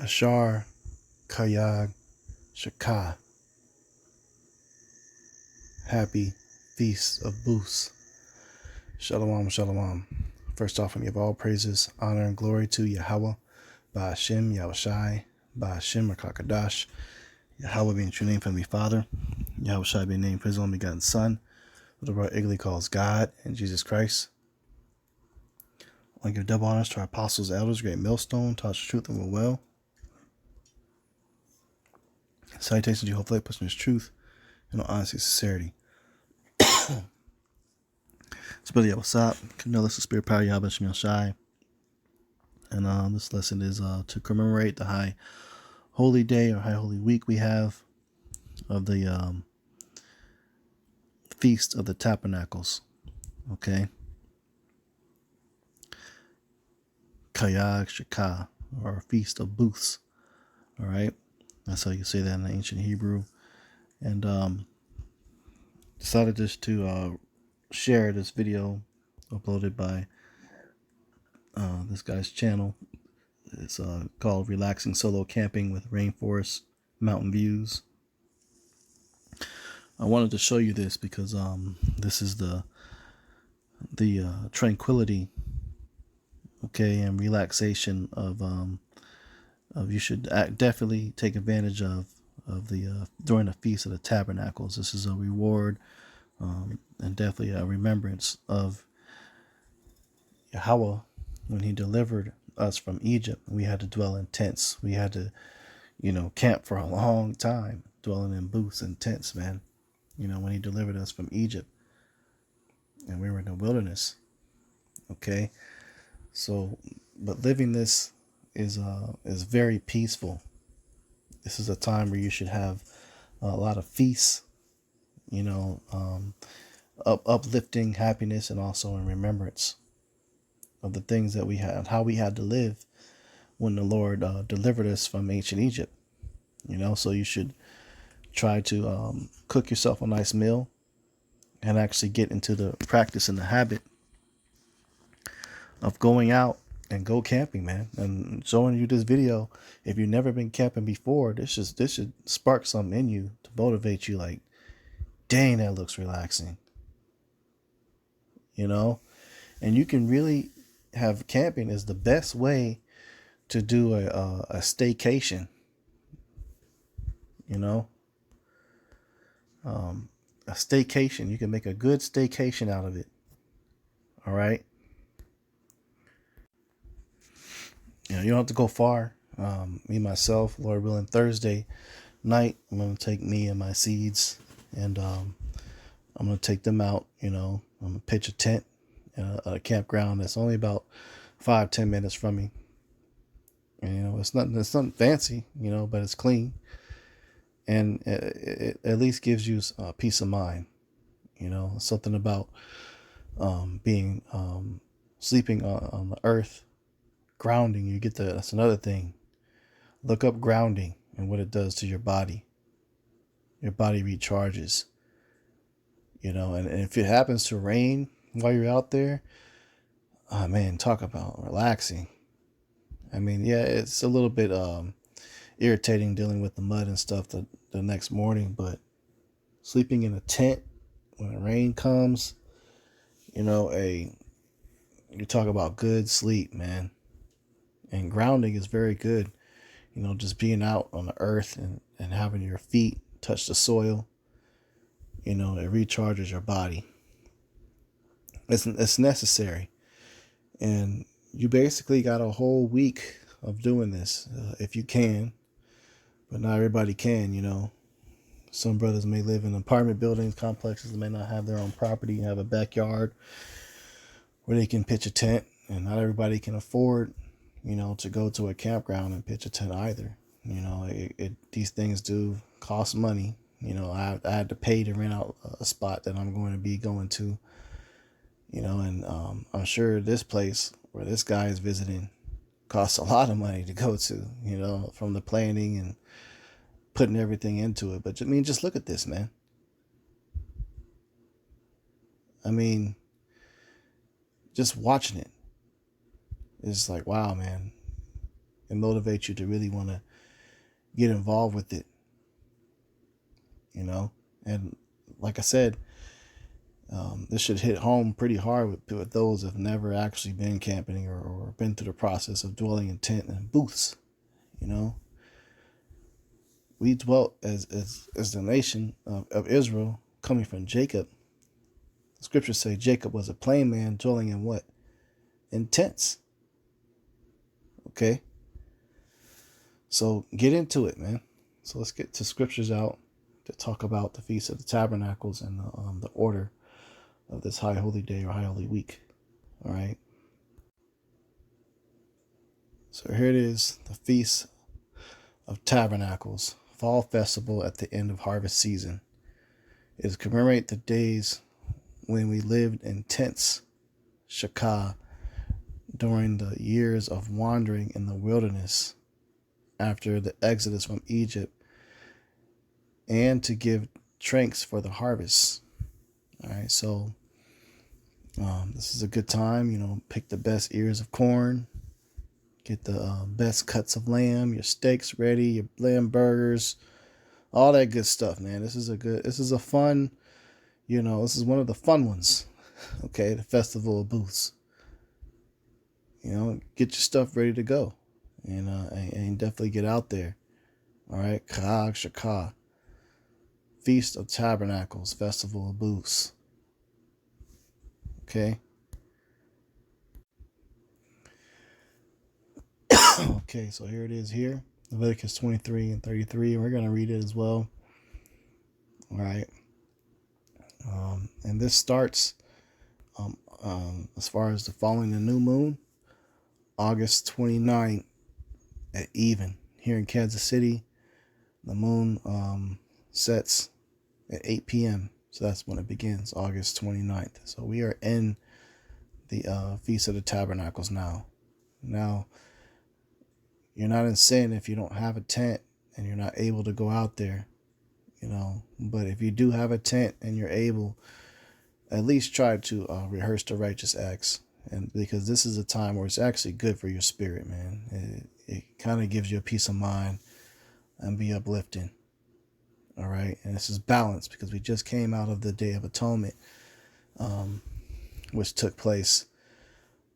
Ashar Kayag Shakah. Happy Feast of Booths. Shalom, shalom. First off, I give all praises, honor, and glory to Yahweh, Ba'ashem, Yahushai, Ba'ashem, Rakakadash. Yahweh being true name for me, Father. Yahushai being named for his only begotten Son, what the Lord Igley calls God, and Jesus Christ. I want to give double honors to our apostles, elders, great millstone, taught us truth and will well. Salutations to you, hopefully, pushing his truth and honesty and sincerity. So, Brother, what's up? Canellis, the Spirit Power, Yahweh Shem Shai. And this lesson is to commemorate the High Holy Day or High Holy Week we have of the Feast of the Tabernacles. Okay. Kayag Shakah, or Feast of Booths. All right. That's how you say that in the ancient Hebrew. And decided just to share this video uploaded by this guy's channel. It's called Relaxing Solo Camping with Rainforest Mountain Views. I wanted to show you this because this is the tranquility, okay, and relaxation of you should definitely take advantage of the during the Feast of the Tabernacles. This is a reward and definitely a remembrance of Yahweh when he delivered us from Egypt. We had to dwell in tents. We had to, camp for a long time, dwelling in booths and tents, man. When he delivered us from Egypt and we were in the wilderness. Okay. So, but living this is very peaceful. This is a time where you should have a lot of feasts, uplifting happiness, and also in remembrance of the things that we had, how we had to live when the Lord delivered us from ancient Egypt. So you should try to cook yourself a nice meal and actually get into the practice and the habit of going out and go camping, man. And showing you this video, if you've never been camping before, this should spark something in you to motivate you. Like, dang, that looks relaxing. And you can really have camping is the best way to do a staycation. A staycation. You can make a good staycation out of it. All right. You don't have to go far. Me, myself, Lord willing, Thursday night, I'm going to take me and my seeds and I'm going to take them out. I'm going to pitch a tent in a campground that's only about 5-10 minutes from me. And, it's nothing fancy, but it's clean. And it at least gives you peace of mind. Something about being sleeping on the earth, grounding. That's another thing. Look up grounding and what it does to your body. Your body recharges. And if it happens to rain while you're out there, oh man, talk about relaxing. I mean, yeah, it's a little bit irritating dealing with the mud and stuff the next morning, but sleeping in a tent when the rain comes, you talk about good sleep, man. And grounding is very good. Just being out on the earth and having your feet touch the soil, it recharges your body. It's necessary. And you basically got a whole week of doing this, if you can. But not everybody can, Some brothers may live in apartment buildings, complexes, may not have their own property, have a backyard where they can pitch a tent. And not everybody can afford, to go to a campground and pitch a tent either. These things do cost money. I had to pay to rent out a spot that I'm going to be going to, and I'm sure this place where this guy is visiting costs a lot of money to go to, from the planning and putting everything into it. But just look at this, man. Just watching it. It's like, wow, man. and motivate you to really want to get involved with it, you know. And like I said, this should hit home pretty hard with those that have never actually been camping or been through the process of dwelling in tent and booths. You know, we dwelt as the nation of Israel, coming from Jacob. The scriptures say Jacob was a plain man dwelling in what? In tents. Okay. So get into it, man. So let's get to scriptures out to talk about the Feast of the Tabernacles and the order of this High Holy Day or High Holy Week. All right. So here it is, the Feast of Tabernacles, fall festival at the end of harvest season. It is commemorate the days when we lived in tents, shakah, during the years of wandering in the wilderness after the exodus from Egypt, and to give thanks for the harvest. All right, so this is a good time, you know, pick the best ears of corn, get the best cuts of lamb, your steaks ready, your lamb burgers, all that good stuff, man. This is a fun, you know, this is one of the fun ones. Okay, the Festival of Booths. You know, get your stuff ready to go, and definitely get out there. All right, Chag Shakah, Feast of Tabernacles, Festival of Booths. Okay. Okay, so here it is here, Leviticus 23 and 33. We're going to read it as well. All right. And this starts as far as the following the new moon, August 29th at even. Here in Kansas City, the moon sets at 8 p.m. So that's when it begins, August 29th. So we are in the Feast of the Tabernacles now. Now, you're not in sin if you don't have a tent and you're not able to go out there, you know. But if you do have a tent and you're able, at least try to rehearse the righteous acts. And because this is a time where it's actually good for your spirit, man. It kind of gives you a peace of mind and be uplifting. All right. And this is balanced because we just came out of the Day of Atonement, which took place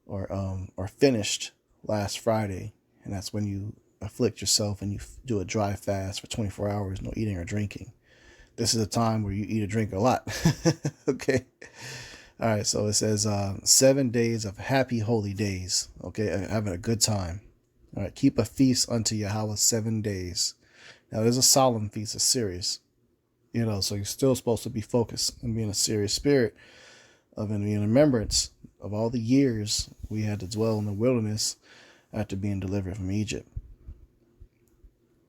or finished last Friday. And that's when you afflict yourself and you do a dry fast for 24 hours, no eating or drinking. This is a time where you eat or drink a lot. Okay. All right. So it says 7 days of happy holy days. Okay. Having a good time. All right. Keep a feast unto Yahweh 7 days. Now, there's a solemn feast, it's serious. You know, so you're still supposed to be focused and be in a serious spirit of in remembrance of all the years we had to dwell in the wilderness after being delivered from Egypt.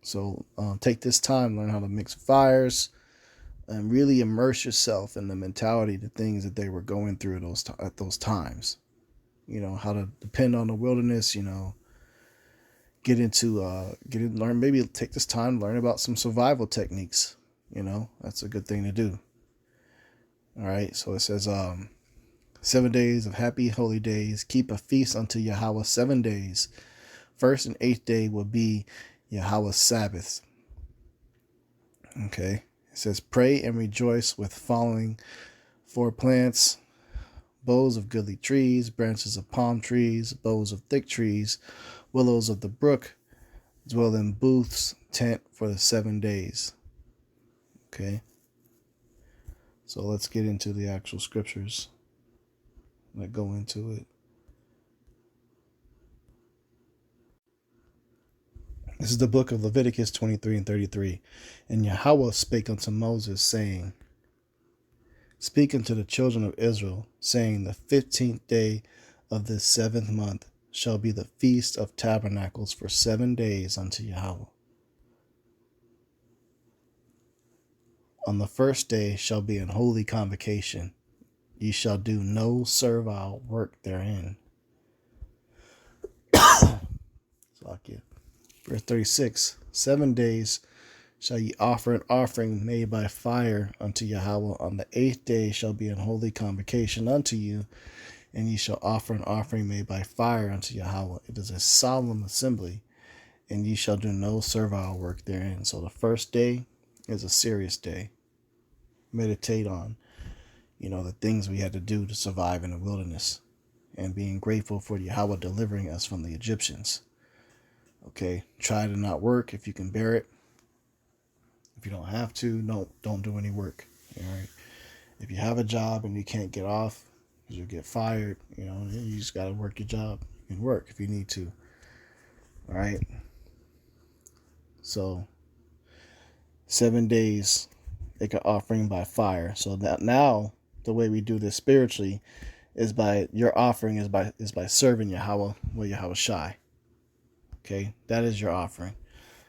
So take this time, learn how to mix fires, and really immerse yourself in the mentality, the things that they were going through at those times. You know, how to depend on the wilderness, you know, learn, maybe take this time to learn about some survival techniques. You know, that's a good thing to do. All right. So it says 7 days of happy holy days. Keep a feast unto Yahweh 7 days. First and 8th day will be Yahweh's Sabbath. Okay. It says, pray and rejoice with following 4 plants, boughs of goodly trees, branches of palm trees, boughs of thick trees, willows of the brook, dwell in booths, tent for the 7 days. Okay. So let's get into the actual scriptures that go into it. This is the book of Leviticus 23 and 33. And Yahweh spake unto Moses, saying, speak unto the children of Israel, saying, the 15th day of this 7th month shall be the Feast of Tabernacles for 7 days unto Yahweh. On the first day shall be an holy convocation. Ye shall do no servile work therein. Verse 36. 7 days shall ye offer an offering made by fire unto Yahweh. On the 8th day shall be an holy convocation unto you, and ye shall offer an offering made by fire unto Yahweh. It is a solemn assembly, and ye shall do no servile work therein. So the first day is a serious day. Meditate on, the things we had to do to survive in the wilderness, and being grateful for Yahweh delivering us from the Egyptians. Okay, try to not work if you can bear it. If you don't have to, don't do any work. All right. If you have a job and you can't get off because you'll get fired, you just got to work your job. You can work if you need to. All right. So 7 days, make an offering by fire. So that now the way we do this spiritually is by your offering is by serving Yahweh with Yahweh Shai. Okay, that is your offering.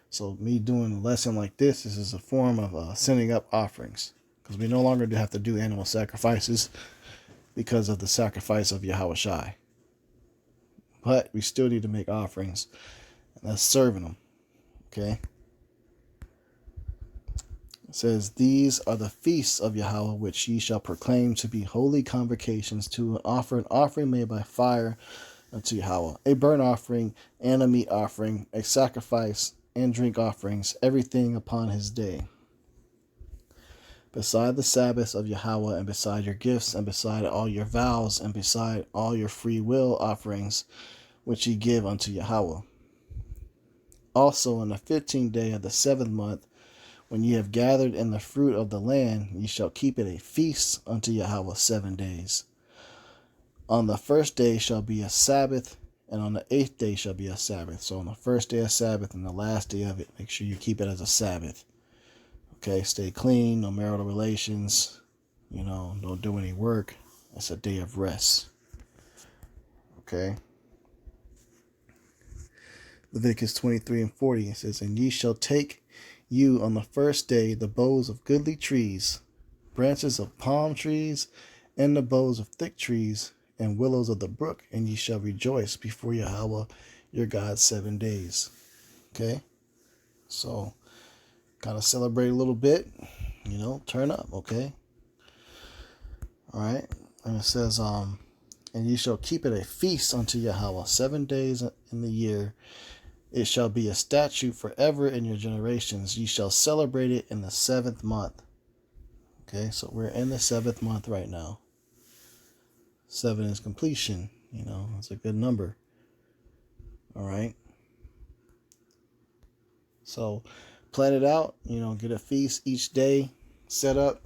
So me doing a lesson like this is a form of sending up offerings, because we no longer have to do animal sacrifices because of the sacrifice of Yahweh Shai. But we still need to make offerings, and that's serving them. Okay. It says, these are the feasts of Yahweh, which ye shall proclaim to be holy convocations, to offer an offering made by fire unto Yahweh, a burnt offering and a meat offering, a sacrifice and drink offerings, everything upon his day. Beside the Sabbaths of Yahweh, and beside your gifts, and beside all your vows, and beside all your free will offerings, which ye give unto Yahweh. Also on the 15th day of the 7th month, when ye have gathered in the fruit of the land, ye shall keep it a feast unto Yahweh 7 days. On the first day shall be a Sabbath, and on the 8th day shall be a Sabbath. So on the first day of Sabbath and the last day of it, make sure you keep it as a Sabbath. Okay, stay clean, no marital relations, don't do any work. That's a day of rest. Okay. Leviticus 23 and 40, it says, and ye shall take you on the first day the boughs of goodly trees, branches of palm trees, and the boughs of thick trees, and willows of the brook, and ye shall rejoice before Yahweh your God 7 days. Okay? So, kind of celebrate a little bit, turn up, okay? All right? And it says, and ye shall keep it a feast unto Yahweh 7 days in the year. It shall be a statute forever in your generations. Ye shall celebrate it in the 7th month. Okay, so we're in the 7th month right now. 7 is completion. It's a good number. All right. So plan it out. Get a feast each day set up.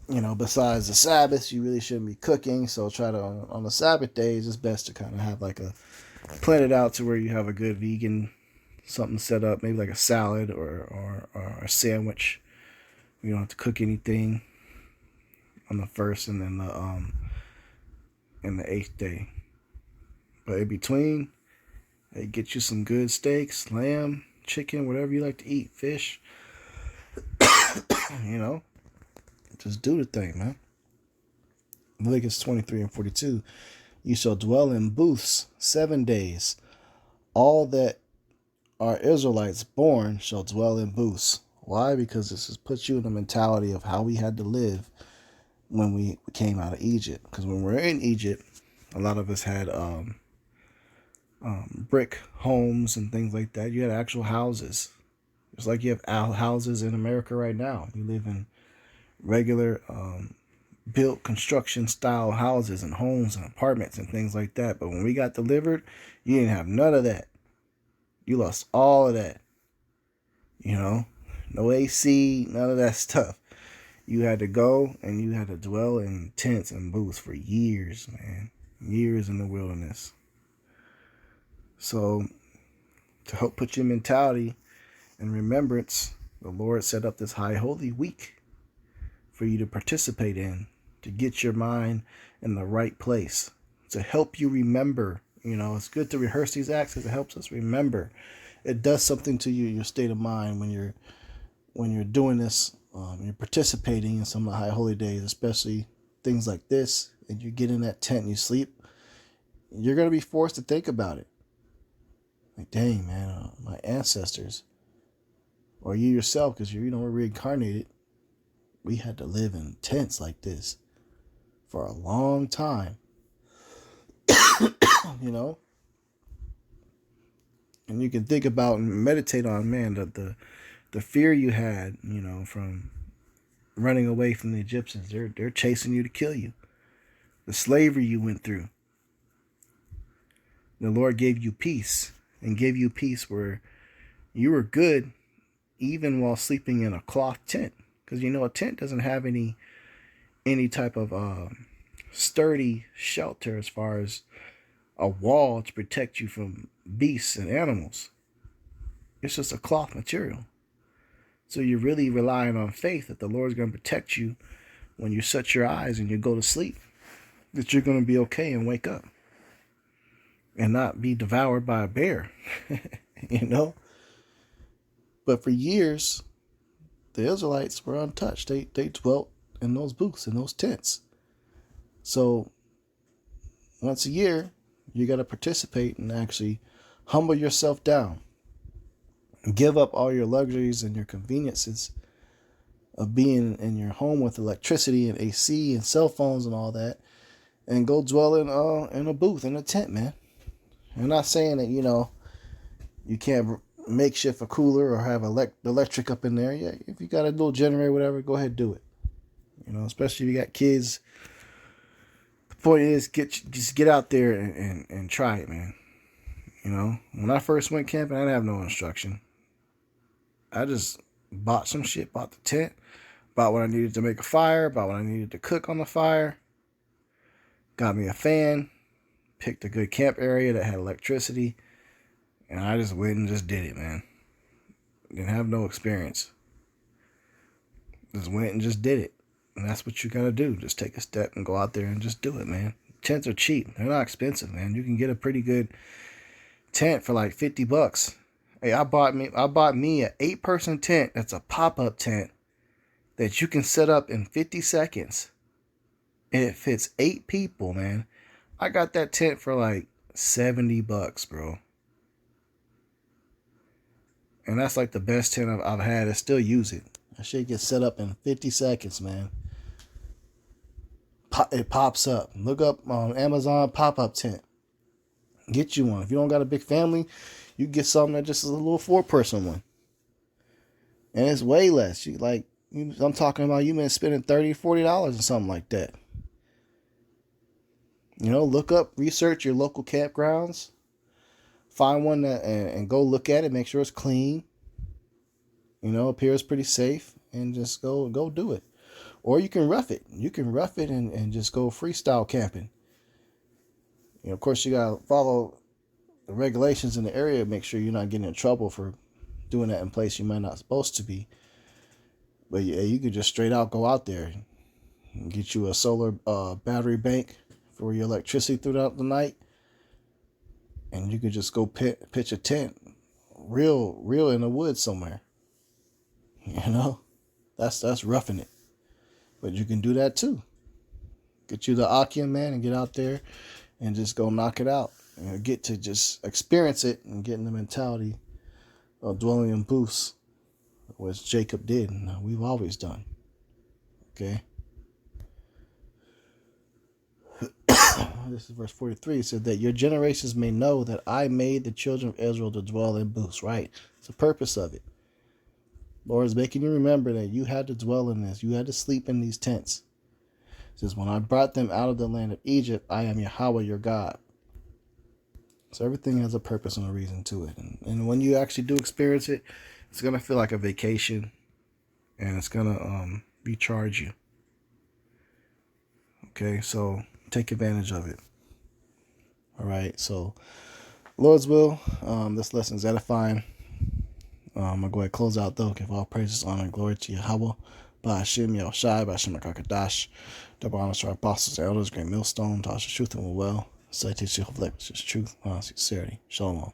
Besides the Sabbath, you really shouldn't be cooking. So try to, on the Sabbath days, it's best to kind of have plan it out to where you have a good vegan something set up, maybe like a salad or a sandwich. You don't have to cook anything on the 1st and then the 8th day. But in between, hey, get you some good steaks, lamb, chicken, whatever you like to eat, fish. Just do the thing, man. Leviticus 23 and 42. You shall dwell in booths 7 days. All that are Israelites born shall dwell in booths. Why? Because this has put you in the mentality of how we had to live when we came out of Egypt. Because when we were in Egypt, a lot of us had brick homes and things like that. You had actual houses. It's like you have houses in America right now. You live in regular built construction style houses and homes and apartments and things like that. But when we got delivered, you didn't have none of that. You lost all of that. No AC, none of that stuff. You had to go and you had to dwell in tents and booths for years, man. Years in the wilderness. So, to help put your mentality in remembrance, the Lord set up this High Holy Week for you to participate in, to get your mind in the right place, to help you remember. It's good to rehearse these acts because it helps us remember. It does something to you, your state of mind, when you're doing this, you're participating in some of the high holy days, especially things like this, and you get in that tent and you sleep, you're going to be forced to think about it. Like, dang, man, my ancestors, or you yourself, because we're reincarnated, we had to live in tents like this for a long time. And you can think about and meditate on, man, the fear you had, from running away from the Egyptians. They're chasing you to kill you. The slavery you went through. The Lord gave you peace, and gave you peace where you were good even while sleeping in a cloth tent. Because a tent doesn't have any type of sturdy shelter as far as a wall to protect you from beasts and animals. It's just a cloth material. So you're really relying on faith that the Lord's going to protect you when you shut your eyes and you go to sleep. That you're going to be okay and wake up. And not be devoured by a bear. But for years, the Israelites were untouched. They dwelt in those booths, in those tents. So once a year, you got to participate and actually humble yourself down. Give up all your luxuries and your conveniences of being in your home with electricity and AC and cell phones and all that, and go dwell in a booth, in a tent, man. I'm not saying that, you can't makeshift a cooler or have electric up in there. Yeah, if you got a little generator, whatever, go ahead and do it. Especially if you got kids. The point is, just get out there and try it, man. When I first went camping, I didn't have no instruction. I just bought some shit, bought the tent, bought what I needed to make a fire, bought what I needed to cook on the fire, got me a fan, picked a good camp area that had electricity, and I just went and just did it, man. Didn't have no experience. Just went and just did it. And that's what you gotta do. Just take a step and go out there and just do it, man. Tents are cheap. They're not expensive, man. You can get a pretty good tent for like $50. Hey, I bought me an 8-person tent. That's a pop-up tent that you can set up in 50 seconds. And it fits 8 people, man. I got that tent for like $70, bro. And that's like the best tent I've had. I still use it. That shit gets set up in 50 seconds, man. It pops up. Look up on Amazon pop-up tent. Get you one. If you don't got a big family, you get something that just is a little 4-person one. And it's way less. I'm talking about you been spending $30, $40 or something like that. Look up, research your local campgrounds. Find one and go look at it. Make sure it's clean. Appears pretty safe. And just go do it. Or you can rough it. You can rough it and just go freestyle camping. Of course, you got to follow the regulations in the area. Make sure you're not getting in trouble for doing that in place you might not supposed to be. But yeah, you could just straight out go out there and get you a solar battery bank for your electricity throughout the night. And you could just go pitch a tent real in the woods somewhere. That's roughing it. But you can do that too. Get you the Akia, man, and get out there and just go knock it out. And get to just experience it and get in the mentality of dwelling in booths, which Jacob did, and we've always done. Okay? This is verse 43. It said that your generations may know that I made the children of Israel to dwell in booths, right? It's the purpose of it. Lord is making you remember that you had to dwell in this. You had to sleep in these tents. It says, when I brought them out of the land of Egypt, I am Yahweh your God. So everything has a purpose and a reason to it. And when you actually do experience it, it's going to feel like a vacation. And it's going to recharge you. Okay, so take advantage of it. All right, so Lord's will, this lesson is edifying. I'm going to go ahead and close out though. Give all praises, honor, and glory to Yahweh. By Hashem, Yahushai, by Hashem, Kakadash. Double honors to our apostles, elders, great millstone, Tasha truth and will. Citation of truth, sincerity. Shalom.